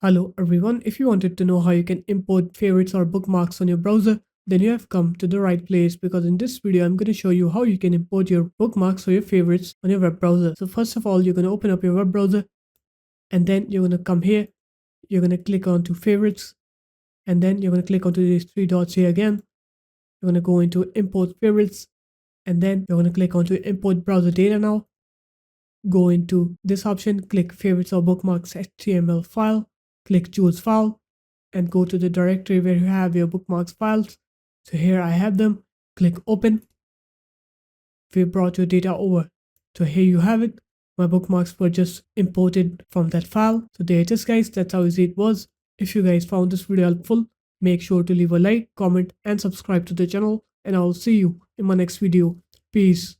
Hello everyone, if you wanted to know how you can import favorites or bookmarks on your browser, then you have come to the right place because in this video I'm going to show you how you can import your bookmarks or your favorites on your web browser. So first of all, you're going to open up your web browser and then you're going to come here, you're going to click onto favorites and then you're going to click onto these three dots here again. You're going to go into import favorites and then you're going to click onto import browser data now. Go into this option, click favorites or bookmarks HTML file, click choose file and go to the directory where you have your bookmarks files. So here I have them. Click open. We brought your data over. So here you have it. My bookmarks were just imported from that file. So there it is guys. That's how easy it was. If you guys found this video helpful, make sure to leave a like, comment and subscribe to the channel and I will see you in my next video. Peace.